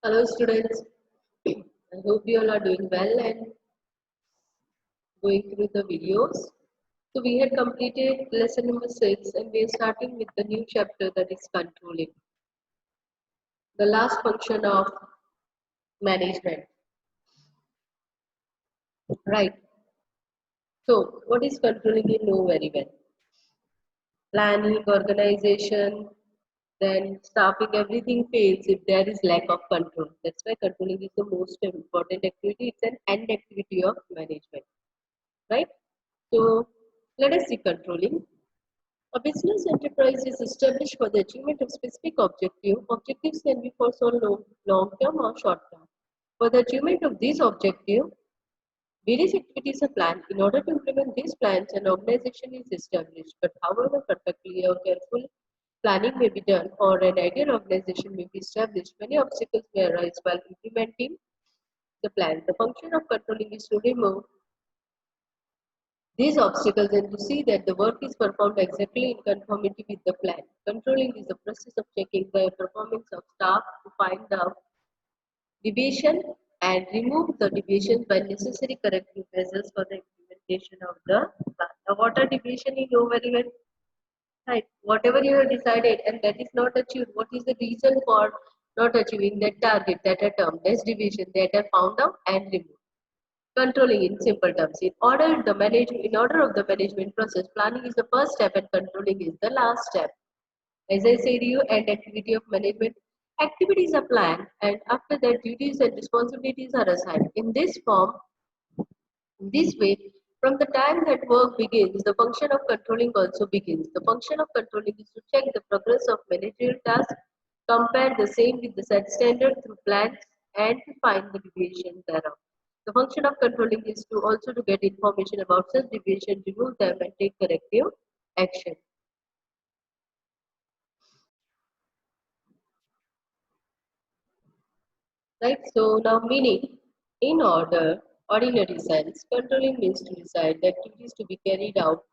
Hello students, I hope you all are doing well and going through the videos. So we had completed lesson number 6 and we are starting with the new chapter, that is controlling. The last function of management. Right. So what is controlling, you know very well. Planning, organization, then staffing, everything fails if there is lack of control. That's why controlling is the most important activity. It's an end activity of management. Right. So let us see controlling. A business enterprise is established for the achievement of specific objective. Objectives can be for so long term or short term. For the achievement of these objectives, various activities are planned. In order to implement these plans, an organization is established. But however perfectly or careful planning may be done or an ideal organization may be established, many obstacles may arise while implementing the plan. The function of controlling is to remove these obstacles and to see that the work is performed exactly in conformity with the plan. Controlling is the process of checking the performance of staff to find the deviation and remove the deviations by necessary corrective measures for the implementation of the plan. The water deviation you know very well, right? Whatever you have decided and that is not achieved, what is the reason for not achieving that target, that are termed as deviation, that are found out and removed. Controlling in simple terms. In order of the management process, planning is the first step and controlling is the last step. As I said you, and activity of management. Activities are planned and after that duties and responsibilities are assigned. In this way, from the time that work begins, the function of controlling also begins. The function of controlling is to check the progress of managerial tasks, compare the same with the set standard through plans, and to find the deviation thereof. The function of controlling is to also to get information about such deviation, remove them, and take corrective action. Right? So now meaning, in order, ordinary sense, controlling means to decide the activities to be carried out,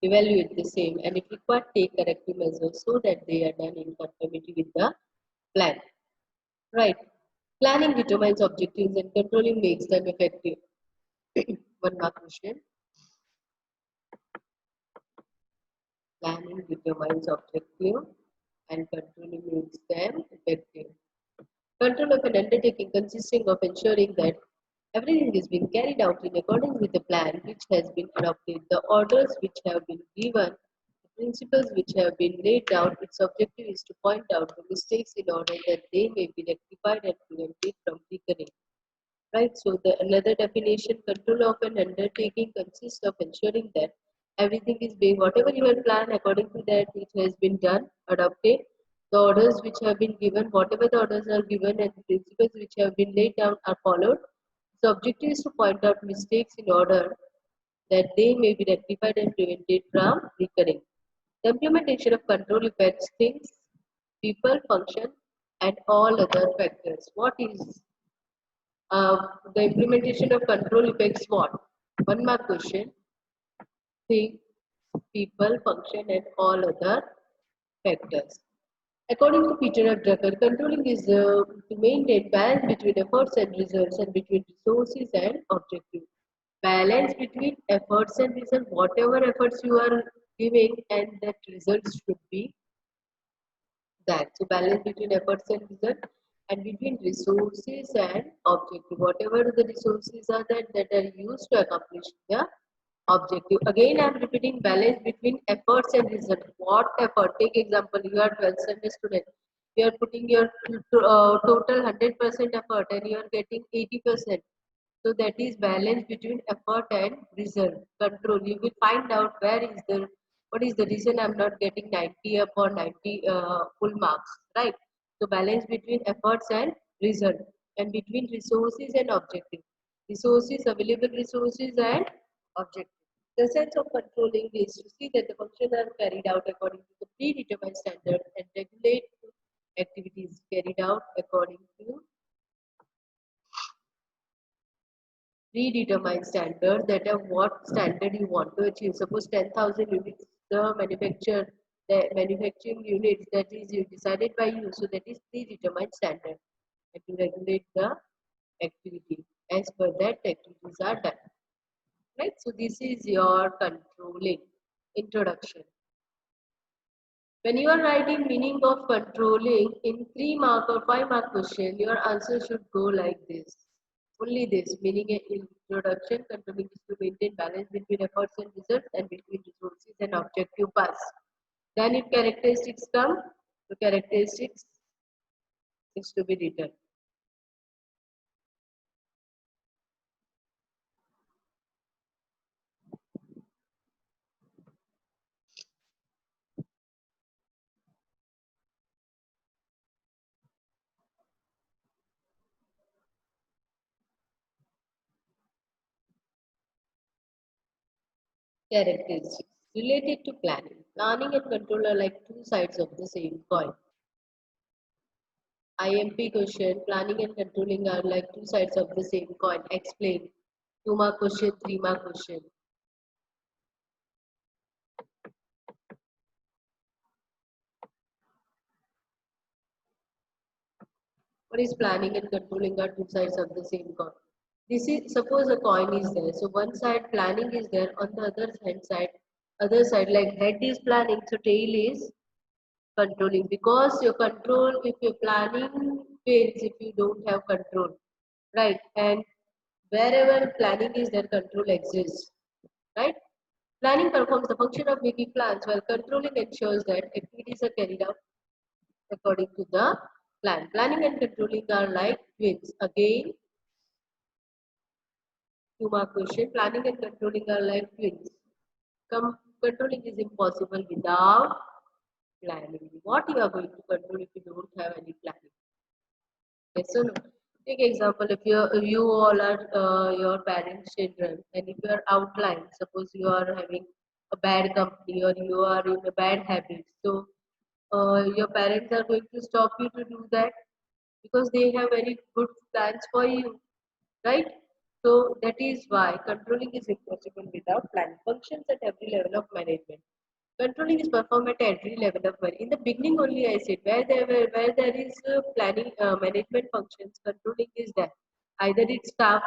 evaluate the same, and if required, take corrective measures so that they are done in conformity with the plan. Right. Planning determines objectives and controlling makes them effective. One more question. Planning determines objective and controlling makes them effective. Control of an undertaking consisting of ensuring that everything is being carried out in accordance with the plan which has been adopted, the orders which have been given, the principles which have been laid down. Its objective is to point out the mistakes in order that they may be rectified and prevented from recurring. Right. So the another definition, control of an undertaking consists of ensuring that everything is being whatever you have planned according to that it has been done, adopted. The orders which have been given, whatever the orders are given and the principles which have been laid down are followed. The objective is to point out mistakes in order that they may be rectified and prevented from recurring. The implementation of control affects things, people, function, and all other factors. What is the implementation of control affects what? One more question. Things, people, function, and all other factors. According to Peter F. Drucker, controlling is to maintain balance between efforts and results and between resources and objectives. Balance between efforts and results, whatever efforts you are giving, and that results should be that. So balance between efforts and result and between resources and objective. Whatever the resources are that are used to accomplish the objective. Again, I am repeating balance between efforts and result. What effort? Take example, you are 12th standard student. You are putting your total 100% effort and you are getting 80%. So that is balance between effort and result. Control. You will find out where is the what is the reason I'm not getting 90 upon 90 full marks, right? So balance between efforts and result, and between resources and objective. Resources, available resources and objective. The sense of controlling is to see that the functions are carried out according to the predetermined standard and regulate activities carried out according to predetermined standard, that are what standard you want to achieve. Suppose 10,000 units the manufacturer the manufacturing units that is decided by you. So that is predetermined standard and to regulate the activity. As per that, activities are done. Right? So this is your controlling introduction. When you are writing meaning of controlling in 3 mark or 5 mark question, your answer should go like this. Only this, meaning in introduction, controlling is to maintain balance between efforts and results and between resources and objective paths. Then if characteristics come, the characteristics is to be written. Characteristics related to planning. Planning and control are like two sides of the same coin. IMP question, planning and controlling are like two sides of the same coin. Explain. 2 mark question, 3 mark question. What is planning and controlling are two sides of the same coin. This is suppose a coin is there. So one side planning is there, on the other side like head is planning, so tail is controlling. Because your control, if your planning fails, if you don't have control, right? And wherever planning is there, control exists, right? Planning performs the function of making plans, while controlling ensures that activities are carried out according to the plan. Planning and controlling are like twins. Again, 2 mark question. Planning and controlling are like twins. Controlling is impossible without planning. What you are going to control if you don't have any planning? Yes or no? Take example, if you all are your parents' children, and if you are outlined, suppose you are having a bad company or you are in a bad habit, so your parents are going to stop you to do that because they have very good plans for you, right? So that is why controlling is impossible without planning. Functions at every level of management. Controlling is performed at every level of management. In the beginning only I said where there is planning management functions, controlling is there. Either it's staff,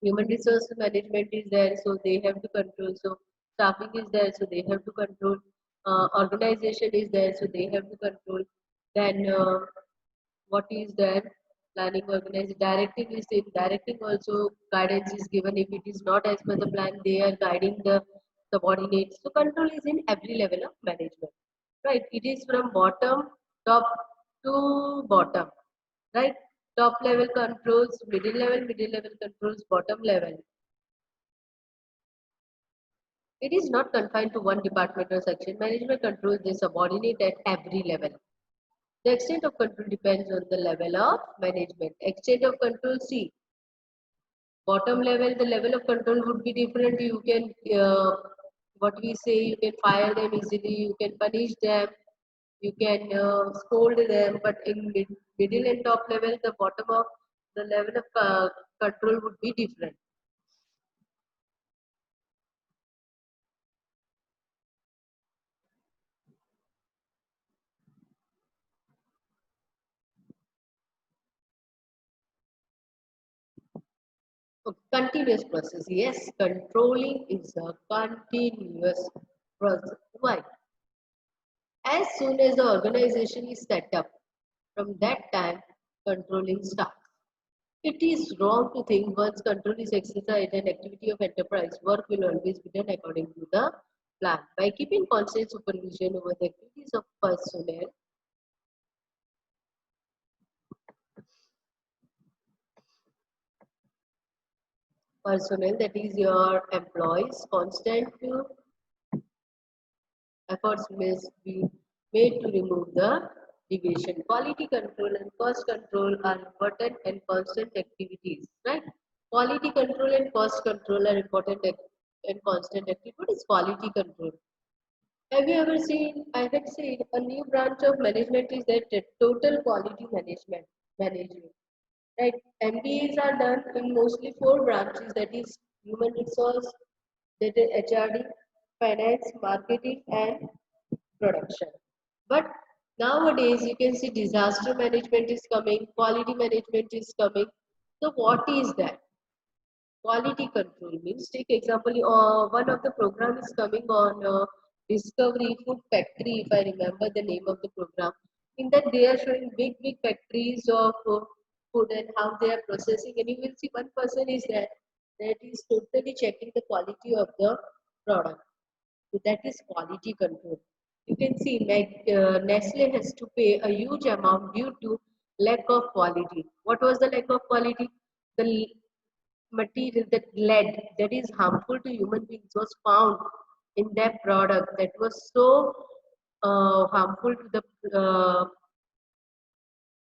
human resource management is there, so they have to control. So staffing is there, so they have to control. Organization is there, so they have to control. Then what is there? Planning, organizing, directing is in directing also guidance is given. If it is not as per the plan, they are guiding the subordinates. So control is in every level of management, right? It is from top to bottom, right? Top level controls, middle level controls, bottom level. It is not confined to one department or section. Management controls the subordinate at every level. The extent of control depends on the level of management. Extent of control, see, bottom level, the level of control would be different. You can, what we say, you can fire them easily, you can punish them, you can scold them. But in middle and top level, the bottom of the level of control would be different. So continuous process. Yes, controlling is a continuous process. Why? As soon as the organization is set up, from that time, controlling starts. It is wrong to think once control is exercised and activity of enterprise, work will always be done according to the plan. By keeping constant supervision over the activities of personnel that is your employees, constant efforts must be made to remove the deviation. Quality control and cost control are important and constant activities, right? Quality control and cost control are important and constant activity. What is quality control? Have you ever seen? I had seen a new branch of management is that total quality management. Right? MBAs are done in mostly 4 branches, that is human resource, that is HRD, finance, marketing, and production. But nowadays you can see disaster management is coming, quality management is coming. So what is that? Quality control means, take example, one of the program is coming on Discovery Food Factory, if I remember the name of the program. In that they are showing big factories of food and how they are processing, and you will see one person is there that is totally checking the quality of the product. So that is quality control. You can see Nestle has to pay a huge amount due to lack of quality. What was the lack of quality? The material, that lead that is harmful to human beings was found in their product, that was so harmful to the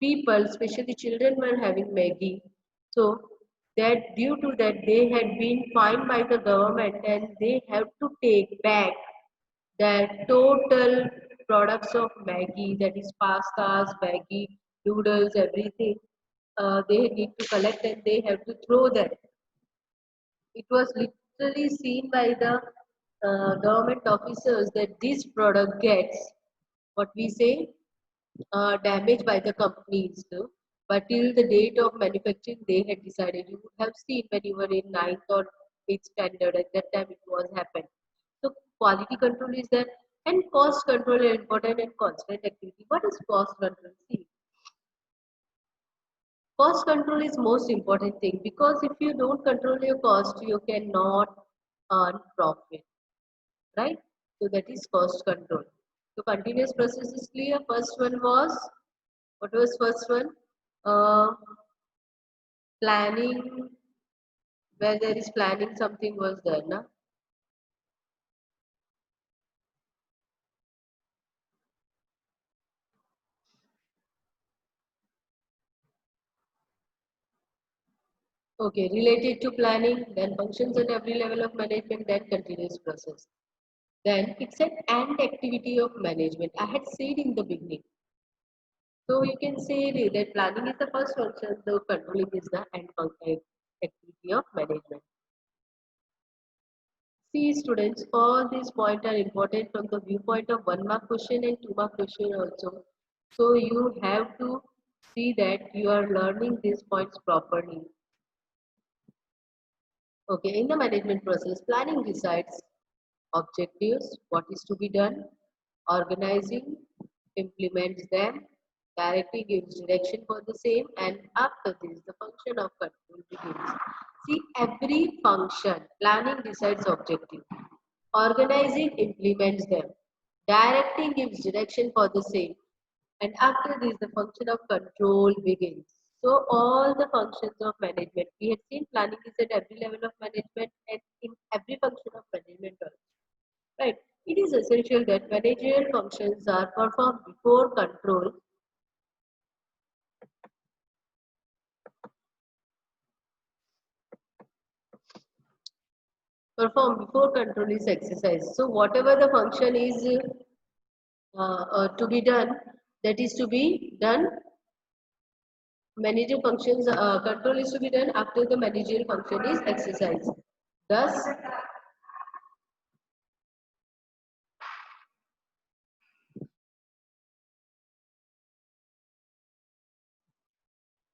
people, especially children were having Maggie. So that due to that they had been fined by the government and they have to take back their total products of Maggie, that is pastas, Maggie, noodles, everything. They need to collect and they have to throw them. It was literally seen by the government officers that this product gets what we say damaged by the companies. But till the date of manufacturing, they had decided. You would have seen when you were in ninth or eighth standard. At that time, it was happened. So quality control is there, and cost control is important and constant activity. What is cost control? See, cost control is most important thing, because if you don't control your cost, you cannot earn profit, right? So that is cost control. So continuous process is clear. First one was, what was first one? Uh, Planning, where there is planning, something was there, na? Okay, related to planning, then functions at every level of management, then continuous process. Then it's an and activity of management. I had said in the beginning. So you can say that planning is the first function, the controlling is the end activity of management. See, students, all these points are important from the viewpoint of 1 mark question and 2 mark question also. So you have to see that you are learning these points properly. Okay, in the management process, planning decides objectives, what is to be done, organizing, implements them, directing gives direction for the same, and after this, the function of control begins. See, every function, planning decides objective, organizing implements them, directing gives direction for the same, and after this, the function of control begins. So, all the functions of management, we have seen planning is at every level of management and in every function of management also. Right. It is essential that managerial functions are performed before control is exercised. So whatever the function is to be done, that is to be done. Managerial functions control is to be done after the managerial function is exercised. Thus,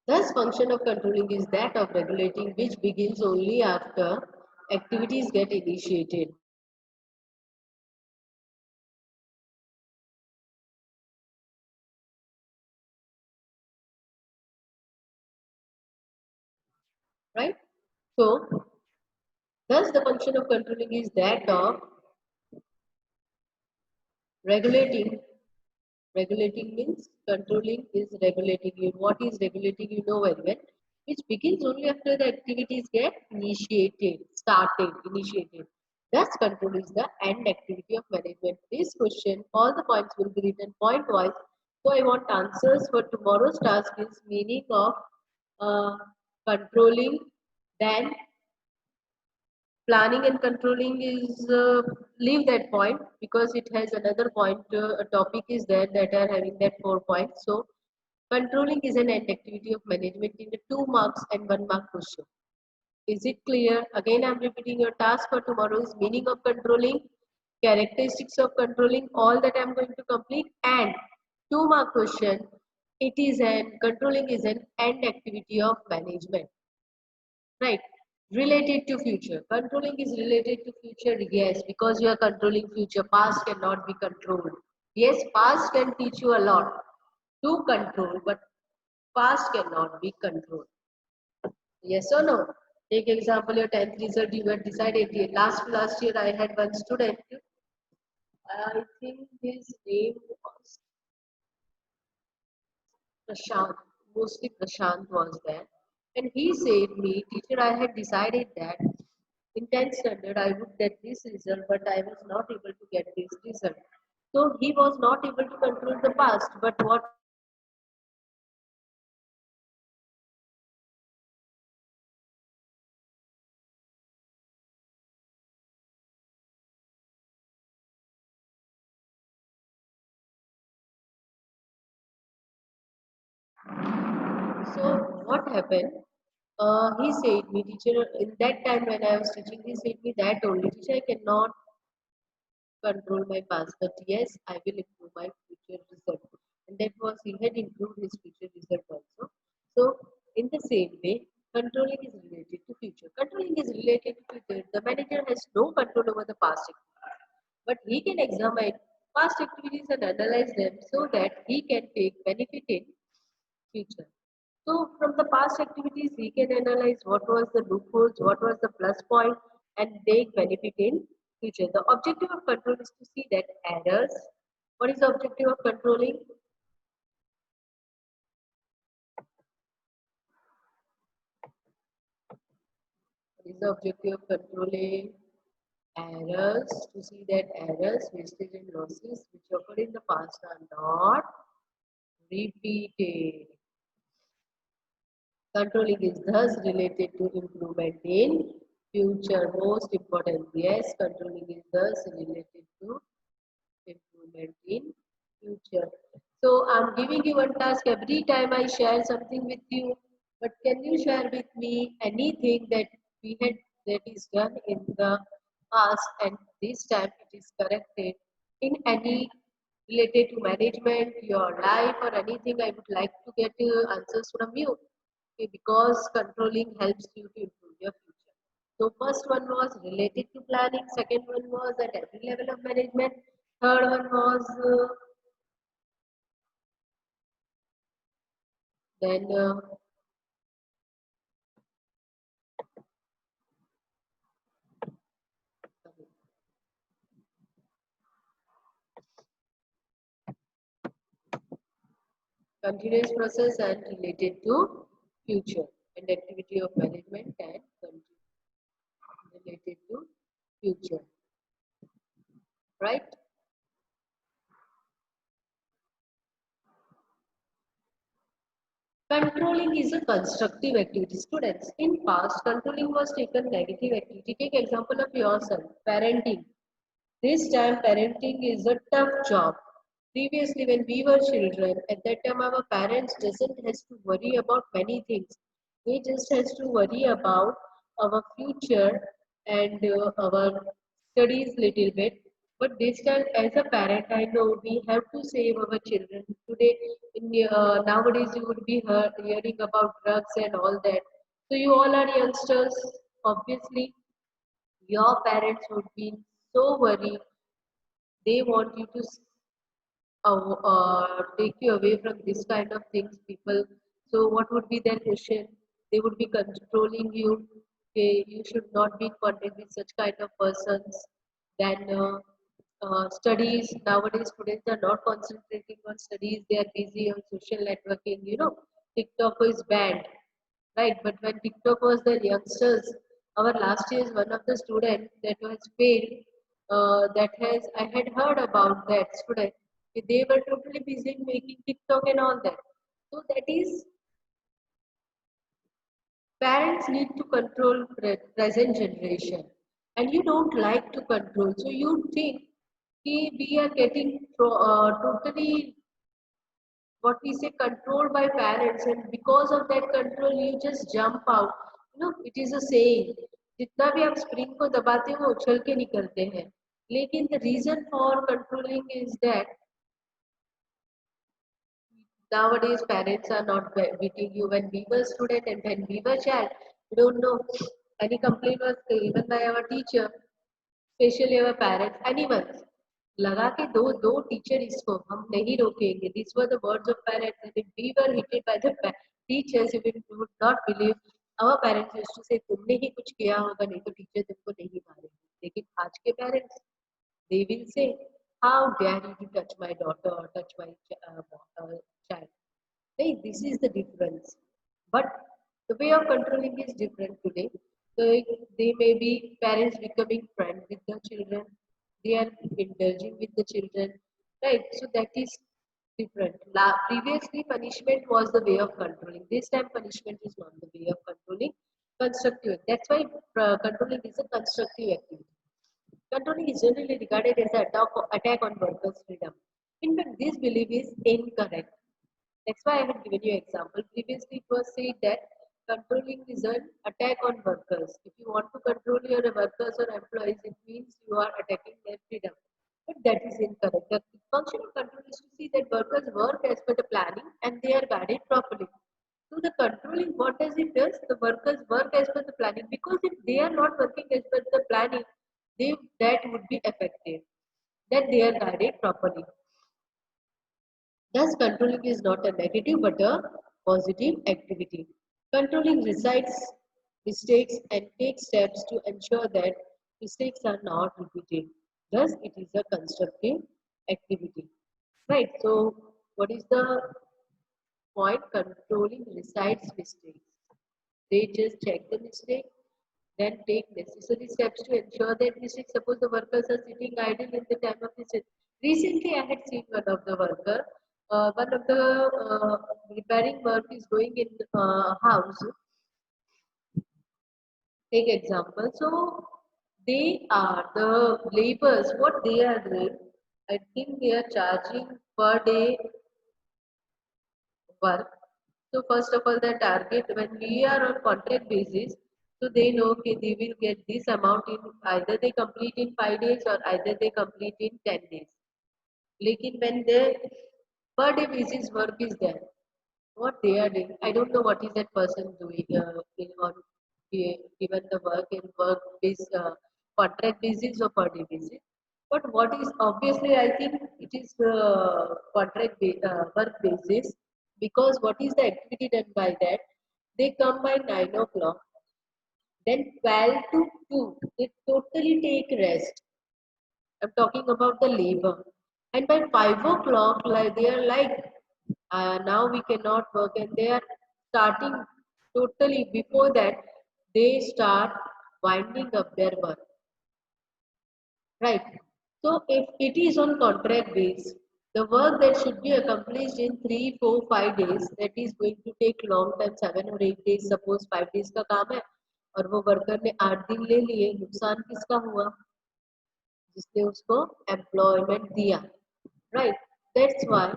thus function of controlling is that of regulating, which begins only after activities get initiated. Right. So, thus the function of controlling is that of regulating. Regulating means controlling is regulating you. What is regulating, you know very well, which begins only after the activities get initiated, started, initiated. Thus, control is the end activity of management. This question, all the points will be written point wise. So, I want answers for tomorrow's task is meaning of uh, controlling, then planning and controlling is leave that point because it has another point, a topic is there that are having that 4 points. So controlling is an end activity of management in the 2 marks and 1 mark question. Is it clear? Again, I'm repeating, your task for tomorrow is meaning of controlling, characteristics of controlling, all that I'm going to complete. And 2 mark question, it is an controlling is an end activity of management, right? Related to future, controlling is related to future, yes, because you are controlling future. Past cannot be controlled. Yes, past can teach you a lot to control, but past cannot be controlled. Yes or no? Take example, your 10th result you had decided. Last year I had one student. I think his name was Prashant. Mostly Prashant was there. And he said me, teacher, I had decided that in 10th standard I would get this result, but I was not able to get this result. So he was not able to control the past, but what so what happened? He said me, teacher, in that time when I was teaching, he said me that only, teacher, I cannot control my past, but yes, I will improve my future result. And that was he had improved his future result also. So in the same way, controlling is related to future. Controlling is related to future. The manager has no control over the past activities, but he can examine past activities and analyze them so that he can take benefit in future. So from the past activities, we can analyze what was the loopholes, what was the plus point, and take benefit in future. The objective of control is to see that errors. What is the objective of controlling? What is the objective of controlling errors? To see that errors, wastage, and losses which occurred in the past are not repeated. Controlling is thus related to improvement in future. Most important, yes, controlling is thus related to improvement in future. So I'm giving you one task every time I share something with you. But can you share with me anything that we had that is done in the past and this time it is corrected in any related to management, your life, or anything? I would like to get answers from you. Okay, because controlling helps you to improve your future. So first one was related to planning, second one was at every level of management, third one was then continuous process and related to future and activity of management and related to future, right? Controlling is a constructive activity. Students, in past, controlling was taken negative activity. Take example of yourself, parenting. This time, parenting is a tough job. Previously, when we were children, at that time, our parents doesn't has to worry about many things. They just has to worry about our future and our studies little bit. But this time, as a parent, I know we have to save our children. Today, nowadays, you would be hearing about drugs and all that. So you all are youngsters. Obviously, your parents would be so worried. They want you to take you away from this kind of things, people. So what would be their question? They would be controlling you. Okay, you should not be in contact with such kind of persons. Then studies. Nowadays, students are not concentrating on studies. They are busy on social networking. TikTok is banned, right? But when TikTok was the youngsters, our last year's one of the student that was failed, that has I had heard about that student. They were totally busy in making TikTok and all that. So that is parents need to control present generation, and you don't like to control. So you think we are getting totally what we say controlled by parents, and because of that control you just jump out. It is a saying, जितना भी आप spring को दबाते हो वो उछल के निकलते हैं. लेकिन the reason for controlling is that nowadays parents are not beating you. When we were student and when we were child, we don't know any complaint was given by our teacher, especially our parents, anyone. लगा के दो teacher इसको हम नहीं रोकेंगे. These were the words of parents, and if we were hit by the teachers, you would not believe. our parents used to say तुमने ही कुछ किया होगा नहीं तो टीचर तुमको नहीं मारेंगे. लेकिन आज के parents, they will say, how dare you to touch my daughter or touch my child. Hey, this is the difference. But the way of controlling is different today. So they may be parents becoming friends with the children. They are indulging with the children, right? So that is different. Previously, punishment was the way of controlling. This time, punishment is not the way of controlling. Constructive. That's why controlling is a constructive activity. Controlling is generally regarded as an attack on workers' freedom. In fact, this belief is incorrect. That's why I had given you example. Previously, it was said that controlling is an attack on workers. If you want to control your workers or employees, it means you are attacking their freedom. But that is incorrect. The function of control is to see that workers work as per the planning and they are guided properly. So the controlling, what does it does? The workers work as per the planning because if they are not working as per the planning, that would be affected. That they are guided properly. Thus, controlling is not a negative but a positive activity. Controlling resides mistakes and takes steps to ensure that mistakes are not repeated. Thus, it is a constructive activity. Right. So, what is the point? Controlling resides mistakes. They just check the mistake, then take necessary steps to ensure that mistakes. Suppose the workers are sitting idle in the time of mistake. Recently, I had seen one of the worker. One of the repairing work is going in house. Take example. So they are the laborers. What they are doing? I think they are charging per day work. So first of all, the target when we are on contract basis, so they know okay, they will get this amount in either they complete in 5 days or either they complete in 10 days. Lekin when they per day basis work is there, what they are doing, I don't know what is that person doing given the work in work based contract basis or per day basis. But what is obviously, I think it is work basis because what is the activity done by that? They come by 9 o'clock, then 12 to 2, they totally take rest. I'm talking about the labor. And by 5 o'clock, like they are like, now we cannot work, and they are starting totally before that, they start winding up their work. Right. So if it is on contract base, the work that should be accomplished in 3, 4, 5 days, that is going to take long time, 7 or 8 days. Suppose 5 days का काम है और वो worker ने 8 दिन ले लिए, नुकसान किसका हुआ? जिसने उसको एम्प्लॉयमेंट दिया. Right. That's why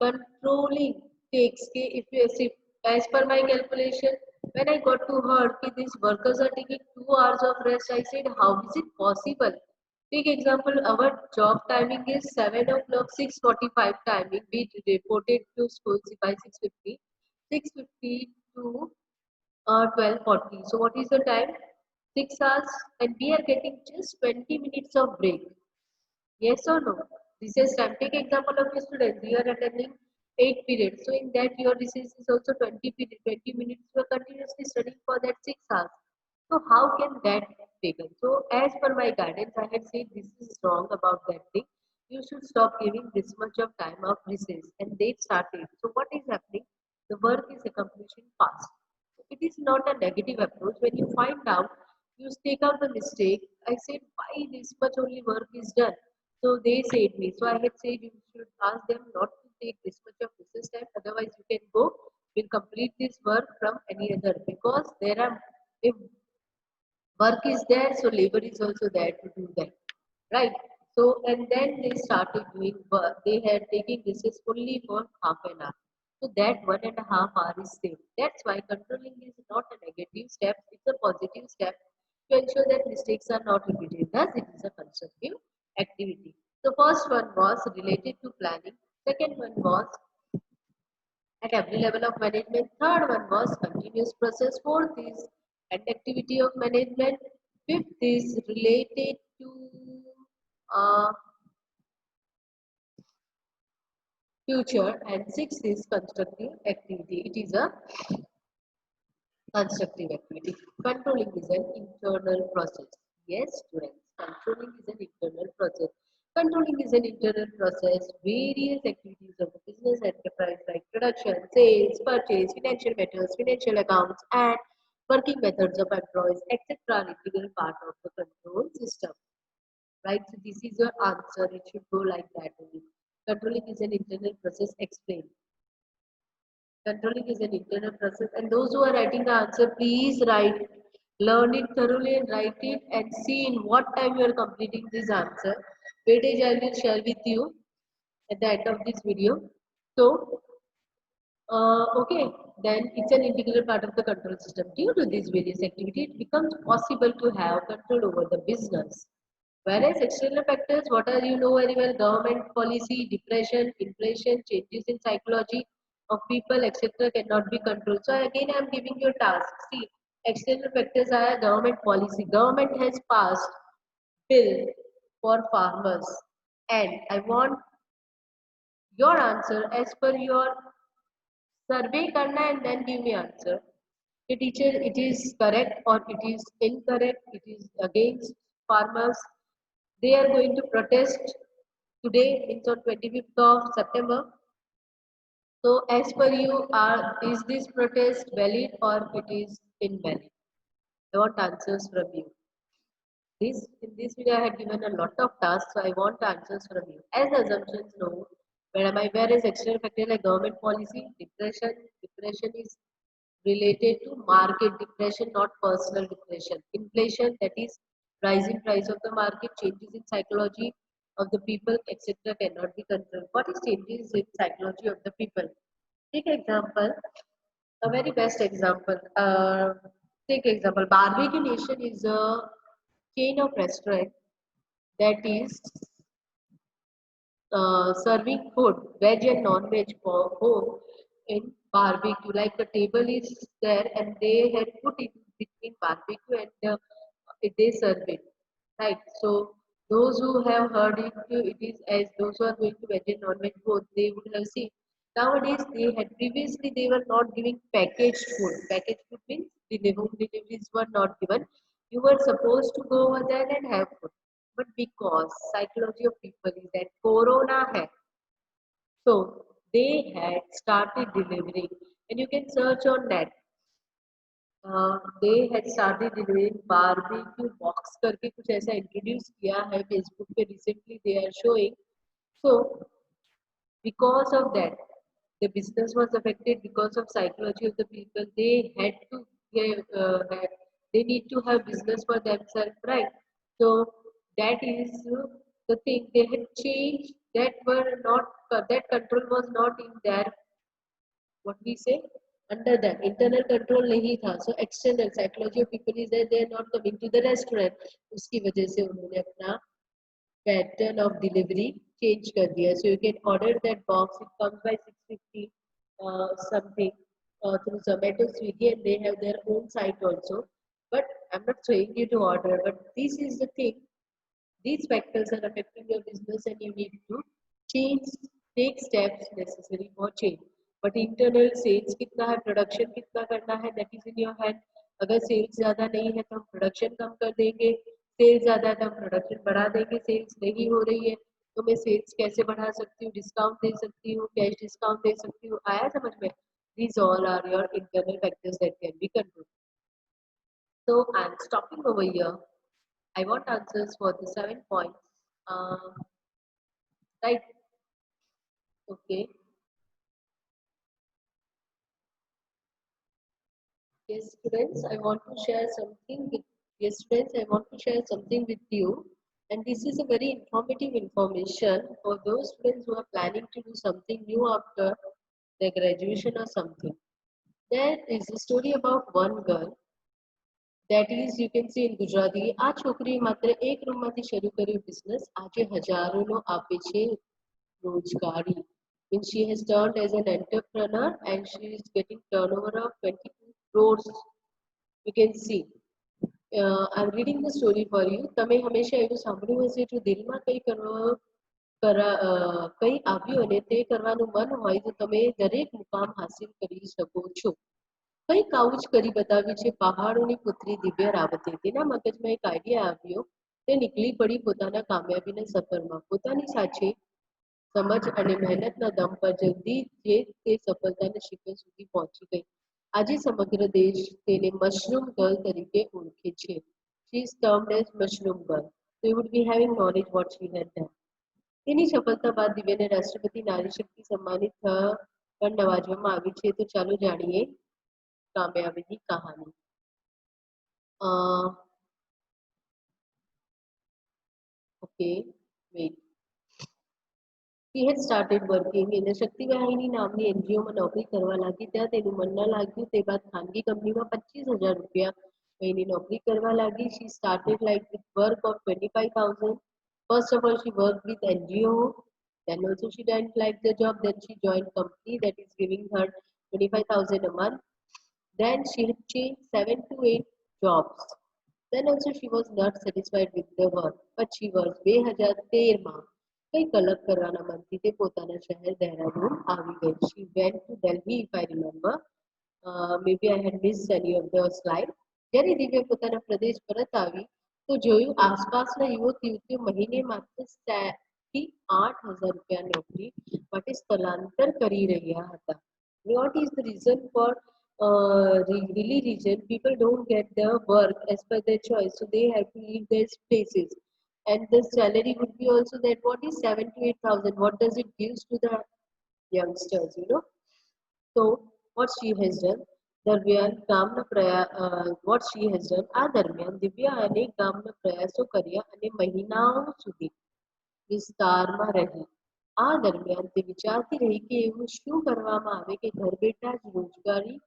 controlling takes care. If you see, as per my calculation, when I got to heard that these workers are taking 2 hours of rest, I said, how is it possible? Take example, our job timing is 7 o'clock, 6:45 timing. We reported to school by 6:50, 6:50 to 12:40. So what is the time? 6 hours, and we are getting just 20 minutes of break. Yes or no? Recess time. Take example of a student. You are attending 8 periods. So in that your recess is also 20 period, 20 minutes. You are continuously studying for that 6 hours. So how can that be taken? So as per my guidance, I had said this is wrong about that thing. You should stop giving this much of time of recess. And they started. So what is happening? The work is accomplishing fast. It is not a negative approach. When you find out, you take out the mistake. I said, why this much only work is done? So they said me. So I had said you should ask them not to take this much of business time. Otherwise, you can go. We'll complete this work from any other because there are if work is there, so labor is also there to do that, right? So and then they started doing work. They had taking recess only for half an hour. So that 1.5 hour is saved. That's why controlling is not a negative step; it's a positive step to ensure that mistakes are not repeated. Thus, it is a constructive activity. The first one was related to planning. Second one was at every level of management. Third one was continuous process. Fourth is and activity of management. Fifth is related to uh, future, and sixth is constructive activity. It is a constructive activity. Controlling is an internal process. Yes, students, controlling is an internal process. Controlling is an internal process. Various activities of the business enterprise like production, sales, purchase, financial matters, financial accounts, and working methods of employees, etc. are integral part of the control system. Right? So this is your answer. It should go like that only. Controlling is an internal process. Explain. Controlling is an internal process, and those who are writing the answer, please write, learn it thoroughly and write it and see in what time you are completing this answer. Weightage I will share with you at the end of this video. So, okay, then it's an integral part of the control system. Due to this various activity, it becomes possible to have control over the business. Whereas external factors, what are you know very well, government policy, depression, inflation, changes in psychology of people, etc. cannot be controlled. So again, I am giving you a task. See, external factors are government policy. Government has passed bill for farmers, and I want your answer as per your survey karna and then give me answer. The teacher, it is correct or it is incorrect, it is against farmers. They are going to protest today, it's on 25th of September. So as per you, is this protest valid or it is invalid? I want answers from you. This in this video I had given a lot of tasks, so I want answers from you. As the assumptions know, where is external factor like government policy, depression is related to market depression, not personal depression. Inflation, that is rising price of the market, changes in psychology of the people, etc. cannot be controlled. What is changes in psychology of the people? Take example, a very best example. Take example, Barbecue Nation is a chain of restaurant that is serving food, veg and non-veg for home in barbecue. Like the table is there and they had put it between barbecue and they serve it. Right. So those who have heard it, it is as those who are going to veg and non-veg both, they would have seen. Nowadays, they had previously they were not giving packaged food. Packaged food means home deliveries were not given. You were supposed to go over there and have food. But because psychology of people is that Corona had, so they had started delivering, and you can search on net. They had started delivering barbecue box करके कुछ ऐसा introduce किया है Facebook पे recently they are showing. So because of that, the business was affected because of psychology of the people. They had to they need to have business for themselves, right? So that is the thing they had changed. That were not that control was not in their what we say under them. Internal control नहीं था. So external psychology of people is that they are not coming to the restaurant. उसकी वजह से उन्होंने अपना pattern of delivery change कर दिया. So you can order that box. It comes by 650 something through Zomato, Swiggy, and they have their own site also. But I'm not saying you to order. But this is the thing. These factors are affecting your business, and you need to change, take steps necessary for change. But internal sales कितना है, production कितना करना है, that is in your hand. अगर sales ज़्यादा नहीं है तो हम production कम कर देंगे. Sales ज़्यादा है तो हम production बढ़ा देंगे. Sales नहीं हो रही है तो मैं sales कैसे बढ़ा सकती हूँ, discount दे सकती हूँ, cash discount दे सकती हूँ. आया समझ में? These all are your internal factors that can be controlled. So I'm stopping over here. I want answers for the 7 points. Right. Okay. Yes, friends, I want to share something with yes, friends, I want to share something with you. And this is a very informative information for those friends who are planning to do something new after their graduation or something. There is a story about one girl That is, you can see in Gujarati, આ છોકરીએ માત્ર એક રૂમમાંથી શરૂ કર્યું business, આજે હજારોનો આપે છે રોજગારી. Means she has turned as an entrepreneur and she is getting turnover of 22 crores. You can see. I'm reading the story for you. તમે હંમેશા એવું સાંભળ્યું હશે જો દિલમાં કંઈ આવ્યું અને તે કરવાનું મન હોય તો તમે દરેક મુકામ હાસિલ કરી શકો છો. કંઈક આવું જ કરી બતાવ્યું છે પહાડોની પુત્રી દિવ્યા રાવતે. તેના મગજમાં એક આઈડિયા આવ્યો. તે નીકળી પડી પોતાના કામયાબીના સફરમાં. પોતાની સાચે સમજ અને મહેનતના દમ પર જલ્દી જે તે સફળતાના શિખર સુધી પહોંચી ગઈ. આજે સમગ્ર દેશ તેને મશરૂમ ગર્લ તરીકે ઓળખે છે. She is termed as mushroom girl. So you would be having knowledge what she had done. તેની સફળતા બાદ દિવ્યાને રાષ્ટ્રપતિ નારી શક્તિ સન્માનિત પણ નવાજવામાં આવી છે. તો ચાલો જાણીએ કામયાબીની કહાની. Okay, wait. He had started working in a શક્તિ વાહિની નામની એનજીઓમાં નોકરી કરવા લાગી. ત્યાં તેનું મન ન લાગ્યું. તે બાદ ખાનગી કંપનીમાં 25,000 રૂપિયા મહિને નોકરી કરવા લાગી. She started like with work of 25,000. First of all, she worked with NGO. Then also she didn't like the job. Then she joined company that is giving her 25,000 a month. Then she had changed 7 to 8 jobs. Then also she was not satisfied with the work. But she was 2013માં કંઈક અલગ કરવાના મનથી તે પોતાના શહેર દહેરાદૂન આવી ગઈ. She went to Delhi if I remember. Maybe I had missed any of the slide. જ્યારે દિવ્યા પોતાના પ્રદેશ પરત આવી તો જોયું આસપાસના યુવક યુવતીઓ મહિને માત્ર 8,000 રૂપિયા નોકરી માટે સ્થળાંતર કરી રહ્યા હતા. What is the reason for really reason? People don't get the work as per their choice, so they have to leave their places. And the salary would be also that what is 7 to 8,000? What does it gives to the youngsters? So what she has done, દરમિયાન ગામના what she has done, આ દરમિયાન દિવ્યા અનેક ગામના પ્રયાસો કર્યા અને મહિનાઓ સુધી વિસ્તારમાં રહી. આ દરમિયાન તે વિચારતી રહી કે એવું શું કરવામાં આવે કે ઘર બેઠા જ રોજગારી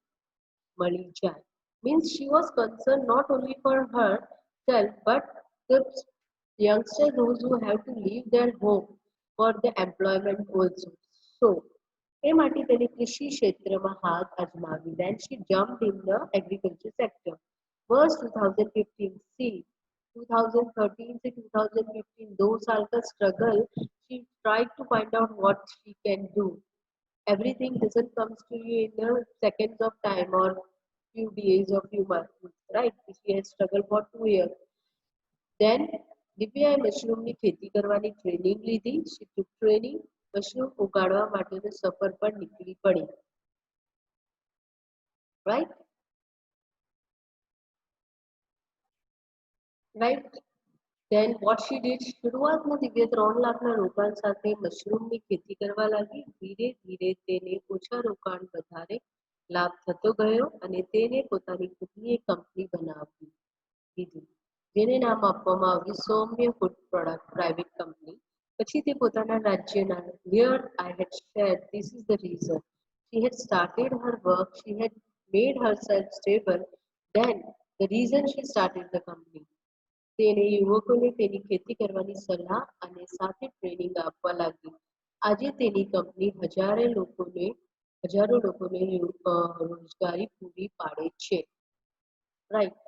મળી જાય. Means she was concerned not only for herself but the youngsters those who have to leave their home for the employment also. So એ માટે તેને કૃષિ ક્ષેત્રમાં હાથ અજમાવી. Then she jumped in the agriculture sector. Verse 2015 see 2013 से 2015 2 साल का struggle. She tried to find out what she can do. Everything doesn't comes to you in the seconds of time or few days or few months, right? She has struggled for 2 years. Then દિવ્યાએ મશરૂમની ખેતી કરવાની training લીધી. She took training. Mushroom ઉગાડવા માટેનો સફર પર નીકળી પડી. Right? Right? Then what she did, શરૂઆતમાં દિવ્યા 3 લાખના રોકાણ સાથે મશરૂમની ખેતી કરવા લાગી. ધીરે ધીરે તેને ઓછા રોકાણ વધારે લાભ થતો ગયો અને તેને પોતાની ખુદની એક કંપની બનાવી દીધી જેને નામ આપવામાં આવ્યું સૌમ્ય ફૂડ પ્રોડક્ટ પ્રાઇવેટ કંપની. પછી તે પોતાના રાજ્યના here I had shared this is the reason she had started her work, she had made herself stable. Then the reason she started the company, તેને યુવકોને તેની ખેતી કરવાની સલાહ અને સાથે ટ્રેનિંગ આપવા લાગી. આજે તેની કંપની હજારો લોકોને રોજગારી પૂરી પાડે છે. Right.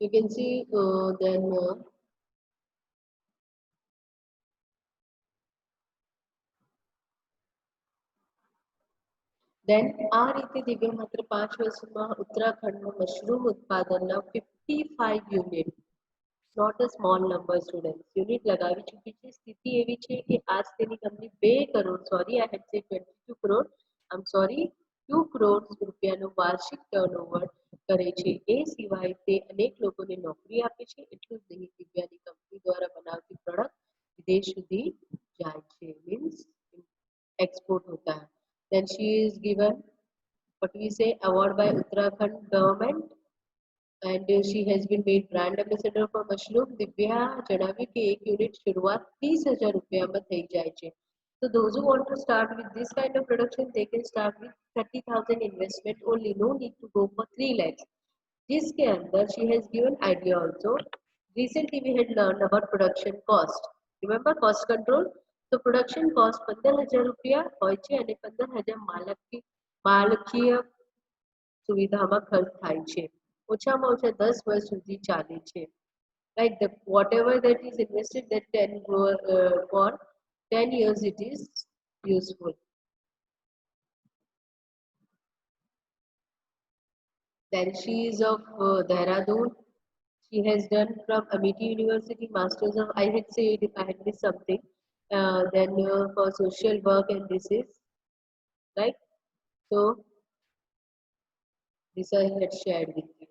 You can see then આ રીતે દિવ્યા માત્ર 5 વર્ષમાં ઉત્તરાખંડમાં મશરૂમ ઉત્પાદનના 55 unit not a small number students unit લગાવી ચૂકી છે. સ્થિતિ એવી છે કે આજ તેની company 2 crore sorry I had said 22 crore I'm sorry 2 crore રૂપિયાનો વાર્ષિક ટર્નઓવર કરે છે. એ સિવાય તે અનેક લોકોને નોકરી આપે છે. એટલું જ નહીં દિવ્યાની કંપની દ્વારા બનાવતી પ્રોડક્ટ વિદેશ સુધી જાય છે. મીન્સ एक्सपोर्ट होता है. Then she is given what we say award by Uttarakhand government and she has been made brand ambassador for mushroom. Divya જણાવ્યું કે એક યુનિટ શરૂઆત 30,000 રૂપિયામાં થઈ જાય છે. So those who want to start with this kind of production, they can start with 30,000 investment only. No need to go for 3 lakhs. जिसके अंदर she has given idea also. Recently we had learned about production cost. Remember cost control? So production cost 15,000 રૂપિયા હોય છે અને 15,000 માલકીય સુવિધામાં ખર્ચ થાય છે. ઓછામાં ઓછા 10 વર્ષ સુધી ચાલે છે. Like the whatever that is invested, that 10 for 10 years it is useful. Then she is of Dehradun. She has done from Amity University Masters of, I had said if I had missed something. Then for social work, and this is right. So this I had shared with you.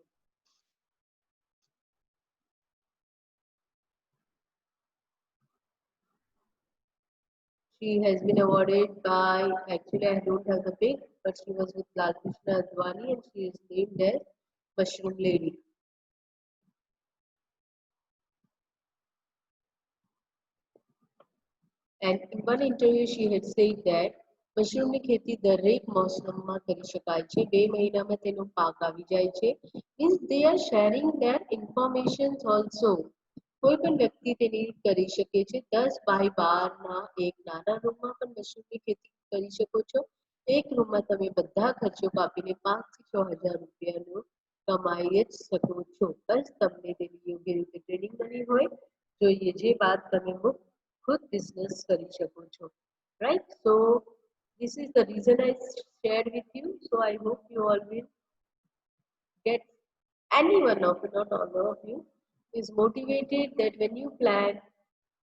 She has been awarded by, actually I don't have the pic, but she was with Lal Krishna Advani and she is named as Mushroom Lady. And in one interview she had said that મશરૂમની ખેતી દરેક મોસમમાં કરી શકાય છે. 2 મહિનામાં તેનો પાક આવી જાય છે. Means they are sharing their information also. કોઈ પણ વ્યક્તિ તેની કરી શકે છે. 10 બાય 12 ના એક નાના રૂમમાં પણ મશરૂમની ખેતી કરી શકો છો. એક રૂમમાં તમે બધા ખર્ચો કાપીને 5 થી 6,000 રૂપિયાનું કમાઈ જ શકો છો. બસ તમને તેની યોગ્ય રીતે ટ્રેનિંગ મળી હોય જોઈએ જે બાદ તમે ખુદ બિઝનેસ કરી શકો છો. Right? So this is the reason I shared with you. So I hope you all will get, any one of you, not all of you, is motivated that when you plan,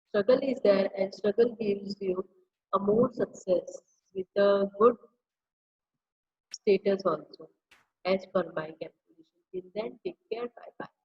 struggle is there and struggle gives you a more success with a good status also, as per my calculation. Till then, take care. Bye bye.